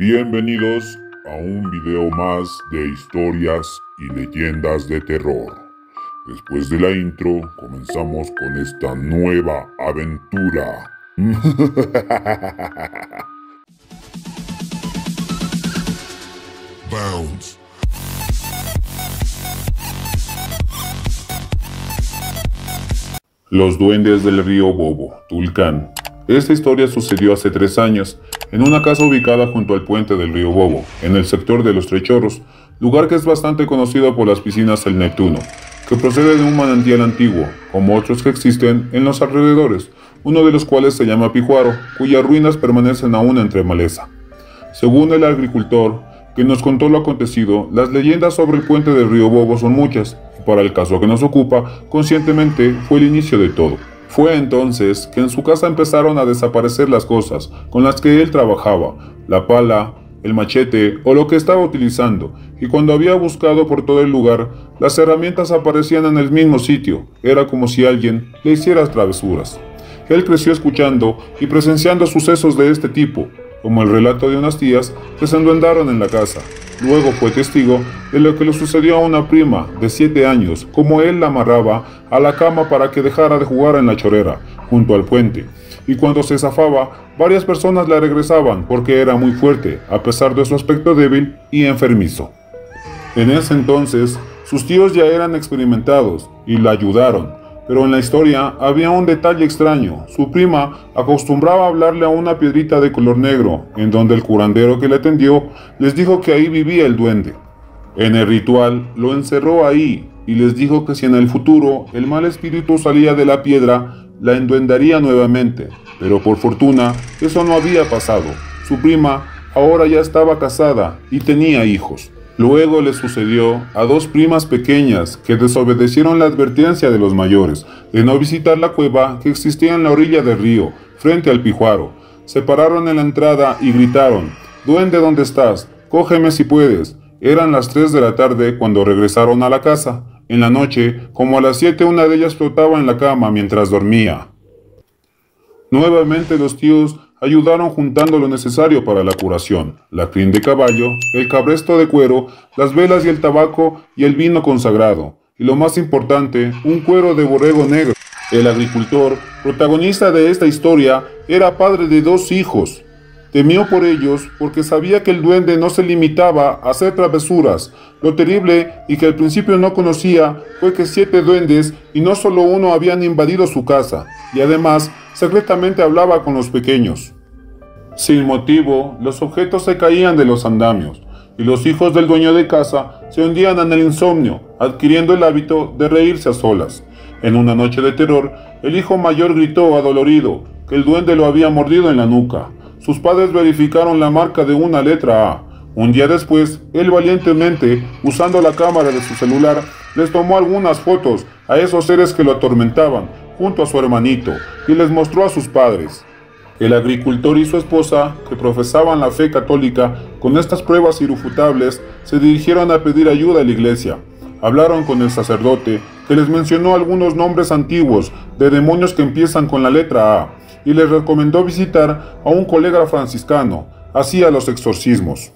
Bienvenidos a un video más de historias y leyendas de terror. Después de la intro, comenzamos con esta nueva aventura. Bounce. Los duendes del río Bobo, Tulcán. Esta historia sucedió hace 3 años, en una casa ubicada junto al puente del río Bobo, en el sector de los Trechorros, lugar que es bastante conocido por las piscinas El Neptuno, que procede de un manantial antiguo, como otros que existen en los alrededores, uno de los cuales se llama Pijuaro, cuyas ruinas permanecen aún entre maleza. Según el agricultor, que nos contó lo acontecido, las leyendas sobre el puente del río Bobo son muchas, y para el caso que nos ocupa, conscientemente fue el inicio de todo. Fue entonces que en su casa empezaron a desaparecer las cosas con las que él trabajaba, la pala, el machete o lo que estaba utilizando, y cuando había buscado por todo el lugar, las herramientas aparecían en el mismo sitio. Era como si alguien le hiciera travesuras. Él creció escuchando y presenciando sucesos de este tipo, como el relato de unas tías que se enduendaron en la casa. Luego fue testigo de lo que le sucedió a una prima de 7 años, como él la amarraba a la cama para que dejara de jugar en la chorera, junto al puente, y cuando se zafaba, varias personas la regresaban porque era muy fuerte, a pesar de su aspecto débil y enfermizo. En ese entonces, sus tíos ya eran experimentados y la ayudaron. Pero en la historia había un detalle extraño. Su prima acostumbraba a hablarle a una piedrita de color negro, en donde el curandero que le atendió les dijo que ahí vivía el duende. En el ritual lo encerró ahí y les dijo que si en el futuro el mal espíritu salía de la piedra, la enduendaría nuevamente. Pero por fortuna eso no había pasado. Su prima ahora ya estaba casada y tenía hijos. Luego le sucedió a 2 primas pequeñas que desobedecieron la advertencia de los mayores de no visitar la cueva que existía en la orilla del río, frente al Pijuaro. Se pararon en la entrada y gritaron: «Duende, ¿dónde estás? Cógeme si puedes». Eran las 3 de la tarde cuando regresaron a la casa. En la noche, como a las 7, una de ellas flotaba en la cama mientras dormía. Nuevamente los tíos ayudaron juntando lo necesario para la curación: la crin de caballo, el cabresto de cuero, las velas y el tabaco y el vino consagrado, y lo más importante, un cuero de borrego negro. El agricultor, protagonista de esta historia, era padre de 2 hijos. Temió por ellos porque sabía que el duende no se limitaba a hacer travesuras. Lo terrible, y que al principio no conocía, fue que 7 duendes, y no solo uno, habían invadido su casa, y además secretamente hablaba con los pequeños. Sin motivo, los objetos se caían de los andamios, y los hijos del dueño de casa se hundían en el insomnio, adquiriendo el hábito de reírse a solas. En una noche de terror, el hijo mayor gritó adolorido que el duende lo había mordido en la nuca. Sus padres verificaron la marca de una letra A. Un día después, él valientemente, usando la cámara de su celular, les tomó algunas fotos a esos seres que lo atormentaban, junto a su hermanito, y les mostró a sus padres. El agricultor y su esposa, que profesaban la fe católica, con estas pruebas irrefutables, se dirigieron a pedir ayuda a la iglesia. Hablaron con el sacerdote, que les mencionó algunos nombres antiguos de demonios que empiezan con la letra A, y les recomendó visitar a un colega franciscano. Hacía los exorcismos.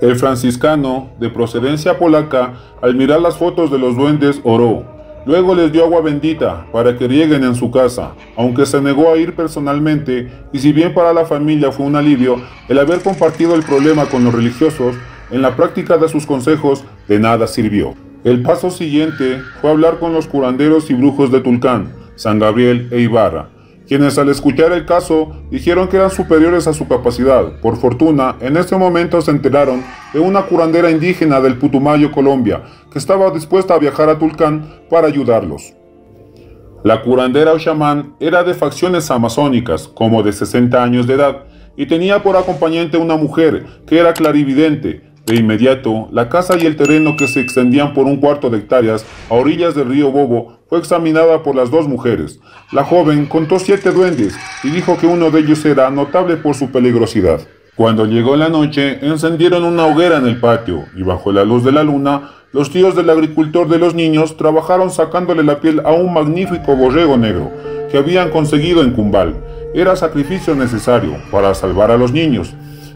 El franciscano, de procedencia polaca, al mirar las fotos de los duendes, oró. Luego les dio agua bendita para que rieguen en su casa, aunque se negó a ir personalmente, y si bien para la familia fue un alivio el haber compartido el problema con los religiosos, en la práctica de sus consejos de nada sirvió. El paso siguiente fue hablar con los curanderos y brujos de Tulcán, San Gabriel e Ibarra, quienes al escuchar el caso dijeron que eran superiores a su capacidad. Por fortuna, en ese momento se enteraron de una curandera indígena del Putumayo, Colombia, que estaba dispuesta a viajar a Tulcán para ayudarlos. La curandera o chamán era de facciones amazónicas, como de 60 años de edad, y tenía por acompañante una mujer que era clarividente. De inmediato, la casa y el terreno, que se extendían por 1/4 de hectáreas a orillas del río Bobo, fue examinada por las 2 mujeres. La joven contó 7 duendes y dijo que uno de ellos era notable por su peligrosidad. Cuando llegó la noche, encendieron una hoguera en el patio y bajo la luz de la luna, los tíos del agricultor de los niños trabajaron sacándole la piel a un magnífico borrego negro que habían conseguido en Cumbal. Era sacrificio necesario para salvar a los niños.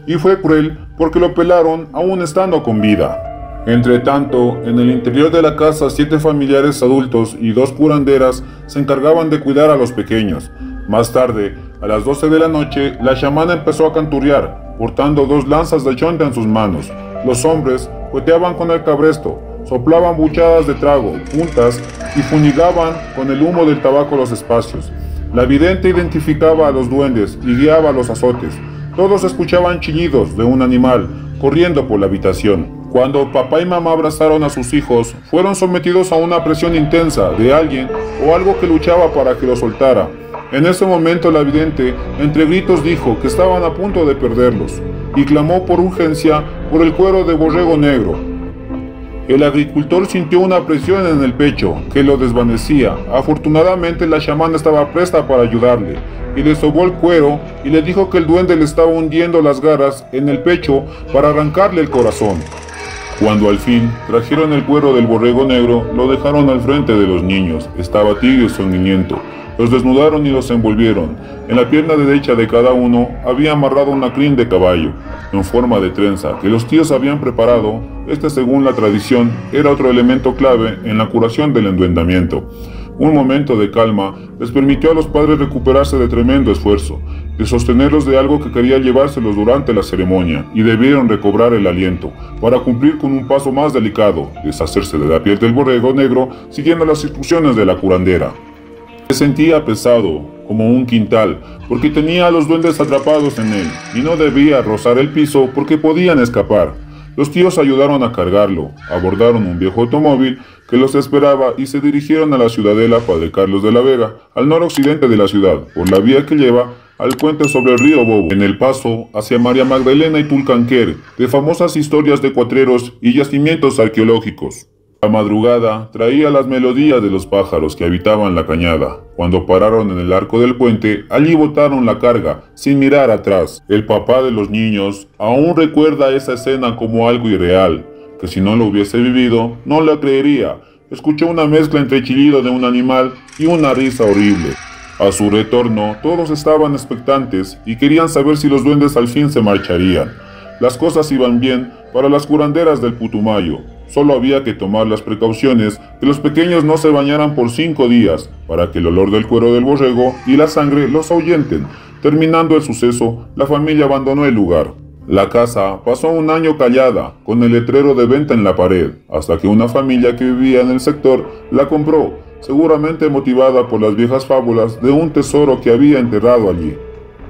y fue cruel porque lo pelaron aún estando con vida. Entre tanto, en el interior de la casa 7 familiares adultos y 2 curanderas se encargaban de cuidar a los pequeños. Más tarde, a las 12 de la noche, la chamana empezó a canturrear, portando 2 lanzas de chonta en sus manos. Los hombres jugueteaban con el cabresto, soplaban buchadas de trago, puntas y fumigaban con el humo del tabaco los espacios. La vidente identificaba a los duendes y guiaba los azotes. Todos escuchaban chillidos de un animal corriendo por la habitación. Cuando papá y mamá abrazaron a sus hijos, fueron sometidos a una presión intensa de alguien o algo que luchaba para que lo soltara. En ese momento la vidente, entre gritos, dijo que estaban a punto de perderlos y clamó por urgencia por el cuero de borrego negro. El agricultor sintió una presión en el pecho que lo desvanecía. Afortunadamente la chamana estaba presta para ayudarle y le sobó el cuero y le dijo que el duende le estaba hundiendo las garras en el pecho para arrancarle el corazón. Cuando al fin trajeron el cuero del borrego negro, lo dejaron al frente de los niños. Estaba tibio y sanguinento. Los desnudaron y los envolvieron. En la pierna derecha de cada uno había amarrado una crin de caballo, en forma de trenza, que los tíos habían preparado. Este, según la tradición, era otro elemento clave en la curación del enduendamiento. Un momento de calma les permitió a los padres recuperarse de tremendo esfuerzo, de sostenerlos de algo que quería llevárselos durante la ceremonia, y debieron recobrar el aliento, para cumplir con un paso más delicado, deshacerse de la piel del borrego negro, siguiendo las instrucciones de la curandera. Se sentía pesado, como un quintal, porque tenía a los duendes atrapados en él, y no debía rozar el piso porque podían escapar. Los tíos ayudaron a cargarlo, abordaron un viejo automóvil que los esperaba y se dirigieron a la ciudadela Padre Carlos de la Vega, al noroccidente de la ciudad, por la vía que lleva al puente sobre el río Bobo, en el paso hacia María Magdalena y Tulcanquer, de famosas historias de cuatreros y yacimientos arqueológicos. La madrugada traía las melodías de los pájaros que habitaban la cañada. Cuando pararon en el arco del puente, allí botaron la carga, sin mirar atrás. El papá de los niños aún recuerda esa escena como algo irreal, que si no lo hubiese vivido, no la creería. Escuchó una mezcla entre chillido de un animal y una risa horrible. A su retorno, todos estaban expectantes y querían saber si los duendes al fin se marcharían. Las cosas iban bien para las curanderas del Putumayo. Solo había que tomar las precauciones que los pequeños no se bañaran por 5 días, para que el olor del cuero del borrego y la sangre los ahuyenten. Terminando el suceso, la familia abandonó el lugar. La casa pasó un año callada, con el letrero de venta en la pared, hasta que una familia que vivía en el sector la compró, seguramente motivada por las viejas fábulas de un tesoro que había enterrado allí.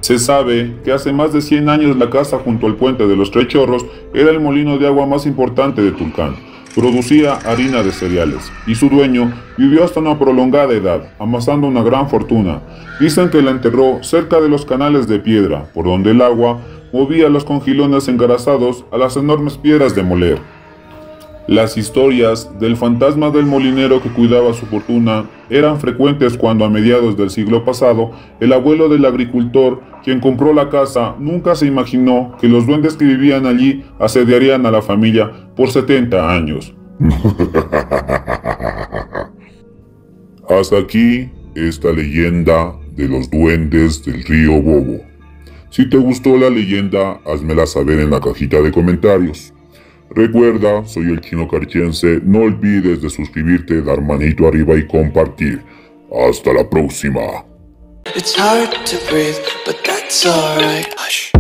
Se sabe que hace más de 100 años la casa junto al puente de los Tres Chorros era el molino de agua más importante de Tulcán. Producía harina de cereales, y su dueño vivió hasta una prolongada edad, amasando una gran fortuna. Dicen que la enterró cerca de los canales de piedra, por donde el agua movía los conjilones engarazados a las enormes piedras de moler. Las historias del fantasma del molinero que cuidaba su fortuna eran frecuentes cuando a mediados del siglo pasado el abuelo del agricultor, quien compró la casa, nunca se imaginó que los duendes que vivían allí asediarían a la familia por 70 años. Hasta aquí esta leyenda de los duendes del río Bobo. Si te gustó la leyenda, házmela saber en la cajita de comentarios. Recuerda, soy el Chino Carchense, no olvides de suscribirte, dar manito arriba y compartir. Hasta la próxima. It's hard to breathe, but that's alright. Hush.